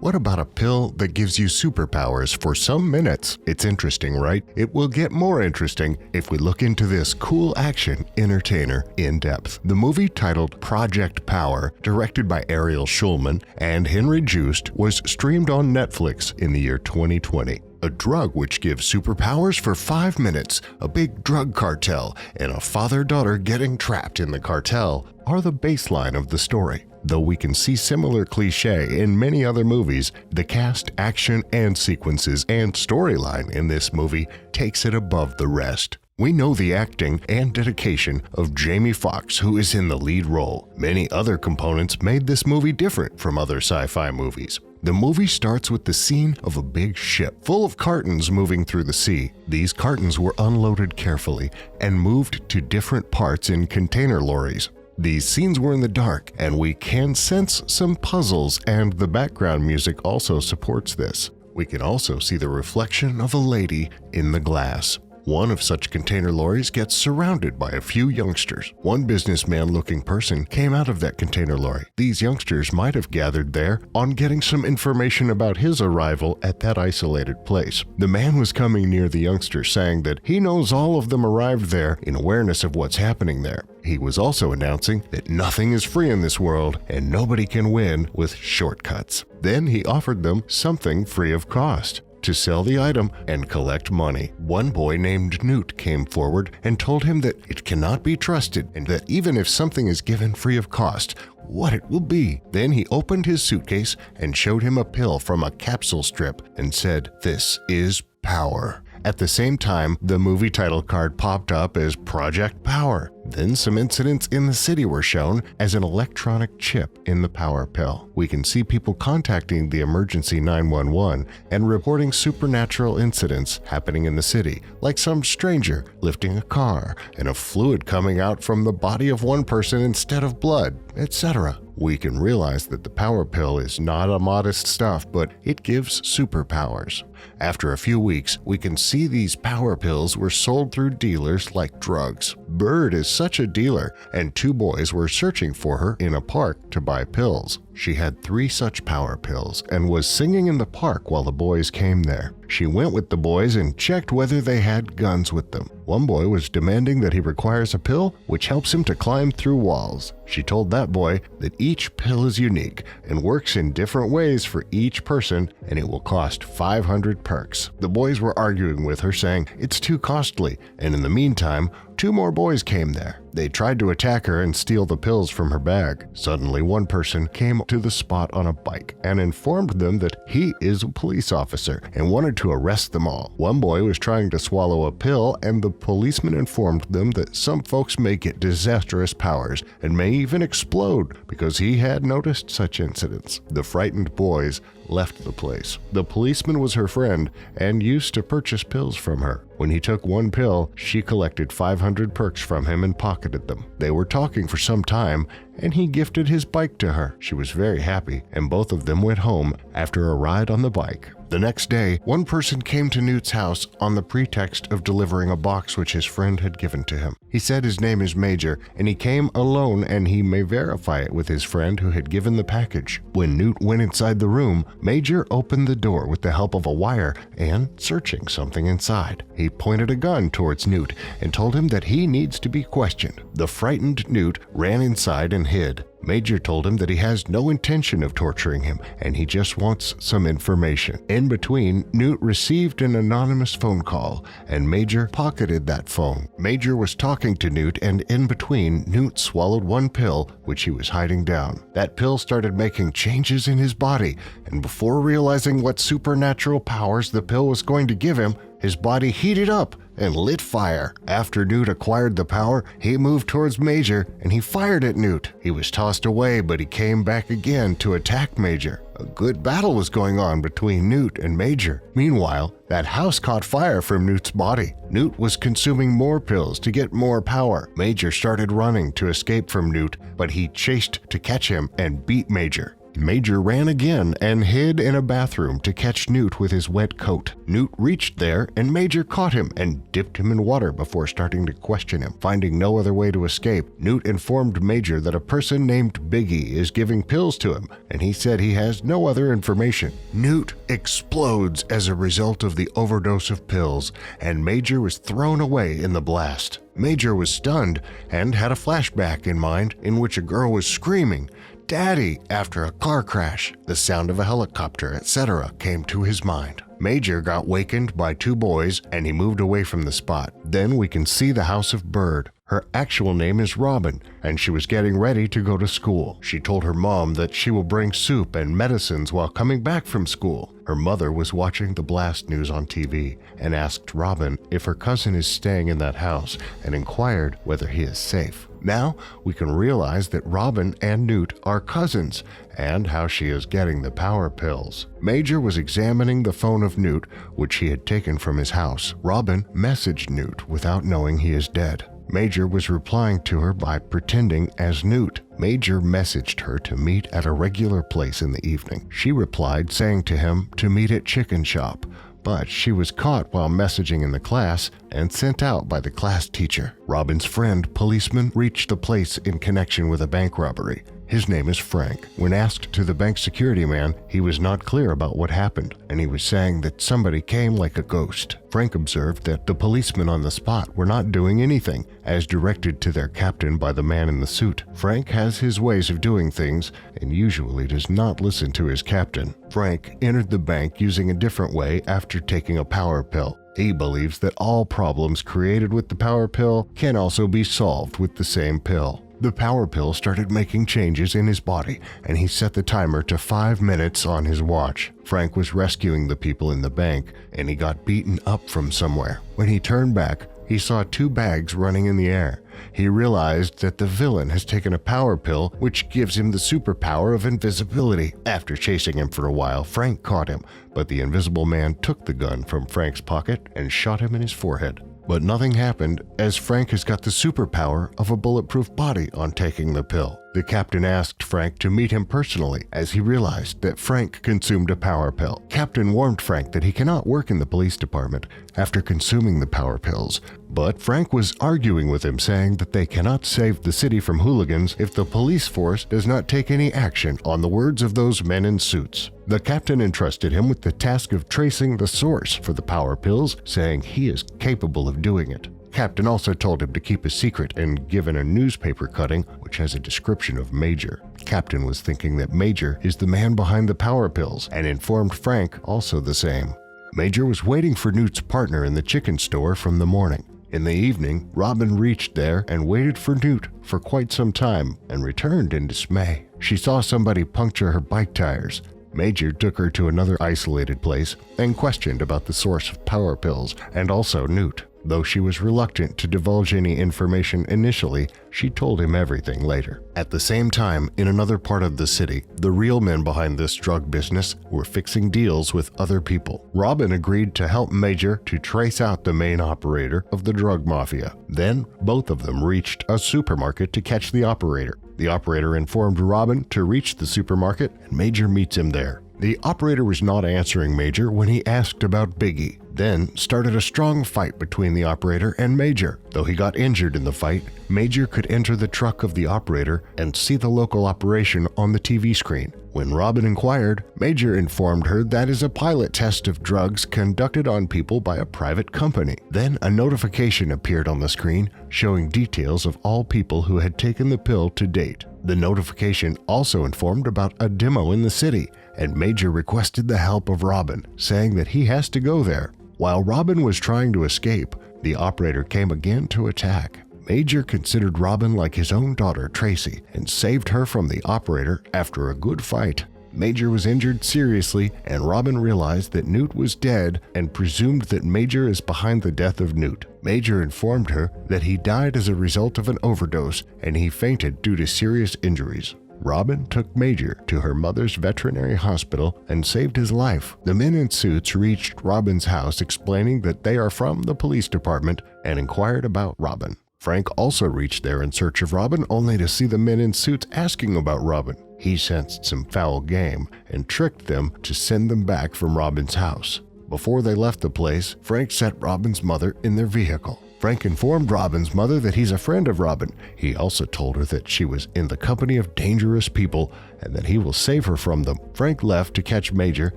What about a pill that gives you superpowers for some minutes? It's interesting, right? It will get more interesting if we look into this cool action entertainer in depth. The movie titled Project Power, directed by Ariel Schulman and Henry Joost, was streamed on Netflix in the year 2020. A drug which gives superpowers for 5 minutes, a big drug cartel, and a father-daughter getting trapped in the cartel are the baseline of the story. Though we can see similar cliché in many other movies, the cast, action, and sequences and storyline in this movie takes it above the rest. We know the acting and dedication of Jamie Foxx, who is in the lead role. Many other components made this movie different from other sci-fi movies. The movie starts with the scene of a big ship full of cartons moving through the sea. These cartons were unloaded carefully and moved to different parts in container lorries. These scenes were in the dark, and we can sense some puzzles, and the background music also supports this. We can also see the reflection of a lady in the glass. One of such container lorries gets surrounded by a few youngsters. One businessman-looking person came out of that container lorry. These youngsters might have gathered there on getting some information about his arrival at that isolated place. The man was coming near the youngsters, saying that he knows all of them arrived there in awareness of what's happening there. He was also announcing that nothing is free in this world and nobody can win with shortcuts. Then he offered them something free of cost: to sell the item and collect money. One boy named Newt came forward and told him that it cannot be trusted and that even if something is given free of cost, what it will be. Then he opened his suitcase and showed him a pill from a capsule strip and said, "This is power." At the same time, the movie title card popped up as Project Power. Then some incidents in the city were shown as an electronic chip in the power pill. We can see people contacting the emergency 911 and reporting supernatural incidents happening in the city, like some stranger lifting a car and a fluid coming out from the body of one person instead of blood, etc. We can realize that the power pill is not a modest stuff, but it gives superpowers. After a few weeks, we can see these power pills were sold through dealers like drugs. Bird is such a dealer, and 2 boys were searching for her in a park to buy pills. She had 3 such power pills and was singing in the park while the boys came there. She went with the boys and checked whether they had guns with them. One boy was demanding that he requires a pill which helps him to climb through walls. She told that boy that each pill is unique and works in different ways for each person, and it will cost 500 perks. The boys were arguing with her, saying it's too costly, and in the meantime, 2 more boys came there. They tried to attack her and steal the pills from her bag. Suddenly, one person came to the spot on a bike and informed them that he is a police officer and wanted to arrest them all. One boy was trying to swallow a pill, and the policeman informed them that some folks may get disastrous powers and may even explode because he had noticed such incidents. The frightened boys left the place. The policeman was her friend and used to purchase pills from her. When he took 1 pill, she collected 500 perks from him and pocketed them. They were talking for some time, and he gifted his bike to her. She was very happy, and both of them went home after a ride on the bike. The next day, one person came to Newt's house on the pretext of delivering a box which his friend had given to him. He said his name is Major, and he came alone, and he may verify it with his friend who had given the package. When Newt went inside the room, Major opened the door with the help of a wire and searching something inside. He pointed a gun towards Newt and told him that he needs to be questioned. The frightened Newt ran inside and hid. Major told him that he has no intention of torturing him and he just wants some information. In between, Newt received an anonymous phone call and Major pocketed that phone. Major was talking to Newt, and in between, Newt swallowed 1 pill which he was hiding down. That pill started making changes in his body, and before realizing what supernatural powers the pill was going to give him, his body heated up and lit fire. After Newt acquired the power, he moved towards Major and he fired at Newt. He was tossed away, but he came back again to attack Major. A good battle was going on between Newt and Major. Meanwhile, that house caught fire from Newt's body. Newt was consuming more pills to get more power. Major started running to escape from Newt, but he chased to catch him and beat Major. Major ran again and hid in a bathroom to catch Newt with his wet coat. Newt reached there and Major caught him and dipped him in water before starting to question him. Finding no other way to escape, Newt informed Major that a person named Biggie is giving pills to him, and he said he has no other information. Newt explodes as a result of the overdose of pills, and Major was thrown away in the blast. Major was stunned and had a flashback in mind in which a girl was screaming, "Daddy!" after a car crash. The sound of a helicopter, etc. came to his mind. Major got wakened by two boys and he moved away from the spot. Then we can see the house of Bird. Her actual name is Robin, and she was getting ready to go to school. She told her mom that she will bring soup and medicines while coming back from school. Her mother was watching the blast news on TV and asked Robin if her cousin is staying in that house and inquired whether he is safe. Now we can realize that Robin and Newt are cousins and how she is getting the power pills. Major was examining the phone of Newt, which he had taken from his house. Robin messaged Newt without knowing he is dead. Major was replying to her by pretending as Newt. Major messaged her to meet at a regular place in the evening. She replied saying to him to meet at Chicken Shop, but she was caught while messaging in the class and sent out by the class teacher. Robin's friend, policeman, reached the place in connection with a bank robbery. His name is Frank. When asked to the bank security man, he was not clear about what happened, and he was saying that somebody came like a ghost. Frank observed that the policemen on the spot were not doing anything, as directed to their captain by the man in the suit. Frank has his ways of doing things and usually does not listen to his captain. Frank entered the bank using a different way after taking a power pill. He believes that all problems created with the power pill can also be solved with the same pill. The power pill started making changes in his body, and he set the timer to 5 minutes on his watch. Frank was rescuing the people in the bank, and he got beaten up from somewhere. When he turned back, he saw 2 bags running in the air. He realized that the villain has taken a power pill, which gives him the superpower of invisibility. After chasing him for a while, Frank caught him, but the invisible man took the gun from Frank's pocket and shot him in his forehead. But nothing happened, as Frank has got the superpower of a bulletproof body on taking the pill. The captain asked Frank to meet him personally, as he realized that Frank consumed a power pill. Captain warned Frank that he cannot work in the police department after consuming the power pills, but Frank was arguing with him, saying that they cannot save the city from hooligans if the police force does not take any action on the words of those men in suits. The captain entrusted him with the task of tracing the source for the power pills, saying he is capable of doing it. Captain also told him to keep a secret and given a newspaper cutting which has a description of Major. Captain was thinking that Major is the man behind the power pills and informed Frank also the same. Major was waiting for Newt's partner in the chicken store from the morning. In the evening, Robin reached there and waited for Newt for quite some time and returned in dismay. She saw somebody puncture her bike tires. Major took her to another isolated place and questioned about the source of power pills and also Newt. Though she was reluctant to divulge any information initially, she told him everything later. At the same time, in another part of the city, the real men behind this drug business were fixing deals with other people. Robin agreed to help Major to trace out the main operator of the drug mafia. Then, both of them reached a supermarket to catch the operator. The operator informed Robin to reach the supermarket, and Major meets him there. The operator was not answering Major when he asked about Biggie. Then started a strong fight between the operator and Major. Though he got injured in the fight, Major could enter the truck of the operator and see the local operation on the TV screen. When Robin inquired, Major informed her that is a pilot test of drugs conducted on people by a private company. Then a notification appeared on the screen showing details of all people who had taken the pill to date. The notification also informed about a demo in the city, and Major requested the help of Robin, saying that he has to go there. While Robin was trying to escape, the operator came again to attack. Major considered Robin like his own daughter, Tracy, and saved her from the operator after a good fight. Major was injured seriously, and Robin realized that Newt was dead and presumed that Major is behind the death of Newt. Major informed her that he died as a result of an overdose and he fainted due to serious injuries. Robin took Major to her mother's veterinary hospital and saved his life. The men in suits reached Robin's house explaining that they are from the police department and inquired about Robin. Frank also reached there in search of Robin, only to see the men in suits asking about Robin. He sensed some foul game and tricked them to send them back from Robin's house. Before they left the place, Frank set Robin's mother in their vehicle. Frank informed Robin's mother that he's a friend of Robin. He also told her that she was in the company of dangerous people and that he will save her from them. Frank left to catch Major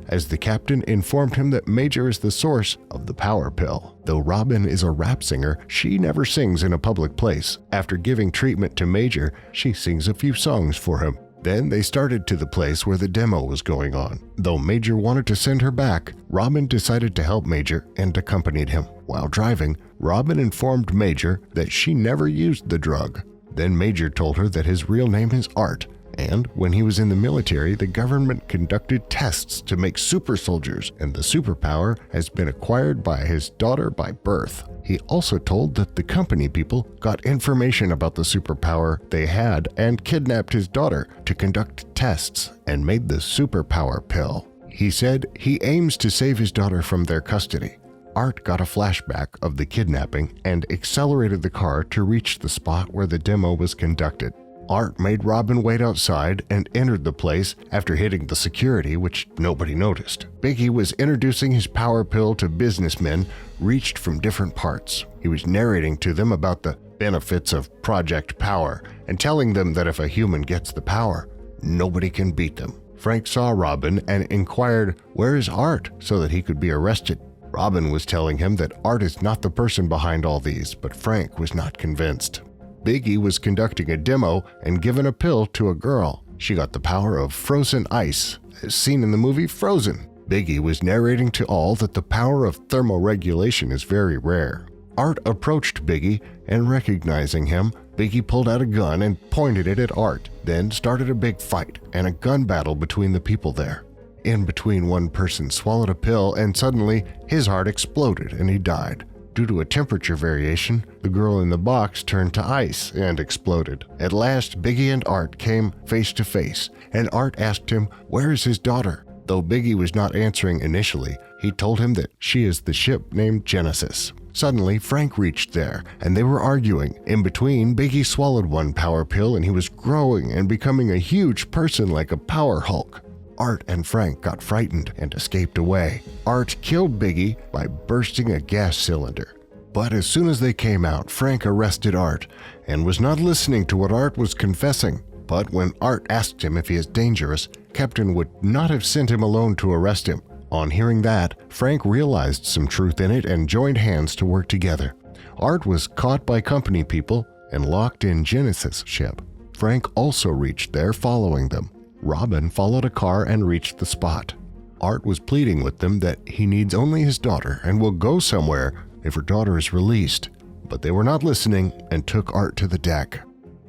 as the captain informed him that Major is the source of the power pill. Though Robin is a rap singer, she never sings in a public place. After giving treatment to Major, she sings a few songs for him. Then they started to the place where the demo was going on. Though Major wanted to send her back, Robin decided to help Major and accompanied him. While driving, Robin informed Major that she never used the drug. Then Major told her that his real name is Art, and when he was in the military, the government conducted tests to make super soldiers, and the superpower has been acquired by his daughter by birth. He also told that the company people got information about the superpower they had and kidnapped his daughter to conduct tests and made the superpower pill. He said he aims to save his daughter from their custody. Art got a flashback of the kidnapping and accelerated the car to reach the spot where the demo was conducted. Art made Robin wait outside and entered the place after hitting the security, which nobody noticed. Biggie was introducing his power pill to businessmen reached from different parts. He was narrating to them about the benefits of Project Power and telling them that if a human gets the power, nobody can beat them. Frank saw Robin and inquired, "Where is Art?" so that he could be arrested. Robin was telling him that Art is not the person behind all these, but Frank was not convinced. Biggie was conducting a demo and given a pill to a girl. She got the power of frozen ice, as seen in the movie Frozen. Biggie was narrating to all that the power of thermoregulation is very rare. Art approached Biggie, and recognizing him, Biggie pulled out a gun and pointed it at Art, then started a big fight and a gun battle between the people there. In between, one person swallowed a pill and suddenly his heart exploded and he died. Due to a temperature variation, the girl in the box turned to ice and exploded. At last, Biggie and Art came face to face, and Art asked him, "Where is his daughter?" Though Biggie was not answering initially, he told him that she is the ship named Genesis. Suddenly, Frank reached there, and they were arguing. In between, Biggie swallowed one power pill and he was growing and becoming a huge person like a power Hulk. Art and Frank got frightened and escaped away. Art killed Biggie by bursting a gas cylinder. But as soon as they came out, Frank arrested Art and was not listening to what Art was confessing. But when Art asked him if he is dangerous, Captain would not have sent him alone to arrest him. On hearing that, Frank realized some truth in it and joined hands to work together. Art was caught by company people and locked in Genesis' ship. Frank also reached there following them. Robin followed a car and reached the spot. Art was pleading with them that he needs only his daughter and will go somewhere if her daughter is released, but they were not listening and took Art to the deck.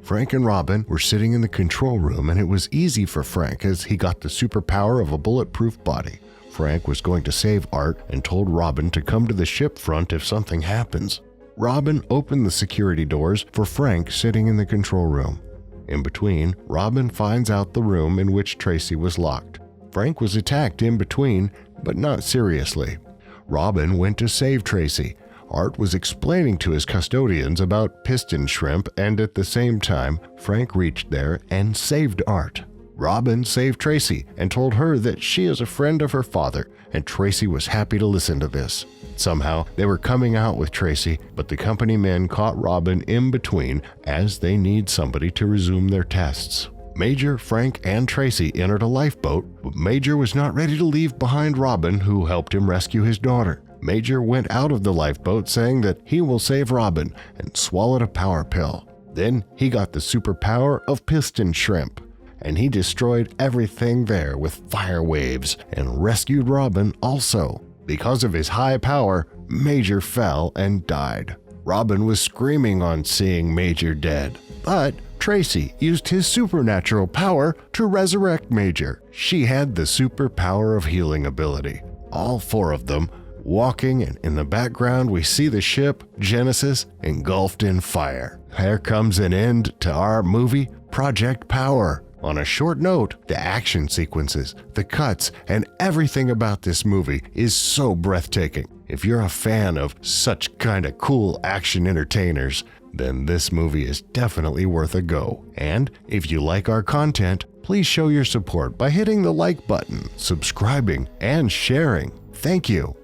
Frank and Robin were sitting in the control room, and it was easy for Frank as he got the superpower of a bulletproof body. Frank was going to save Art and told Robin to come to the ship front if something happens. Robin opened the security doors for Frank sitting in the control room. In between, Robin finds out the room in which Tracy was locked. Frank was attacked in between, but not seriously. Robin went to save Tracy. Art was explaining to his custodians about piston shrimp, and at the same time, Frank reached there and saved Art. Robin saved Tracy and told her that she is a friend of her father, and Tracy was happy to listen to this. Somehow, they were coming out with Tracy, but the company men caught Robin in between as they need somebody to resume their tests. Major, Frank, and Tracy entered a lifeboat, but Major was not ready to leave behind Robin, who helped him rescue his daughter. Major went out of the lifeboat saying that he will save Robin and swallowed a power pill. Then he got the superpower of piston shrimp, and he destroyed everything there with fire waves and rescued Robin also. Because of his high power, Major fell and died. Robin was screaming on seeing Major dead, but Tracy used his supernatural power to resurrect Major. She had the superpower of healing ability. All four of them walking, and in the background we see the ship Genesis engulfed in fire. There comes an end to our movie, Project Power. On a short note, the action sequences, the cuts, and everything about this movie is so breathtaking. If you're a fan of such kind of cool action entertainers, then this movie is definitely worth a go. And if you like our content, please show your support by hitting the like button, subscribing, and sharing. Thank you.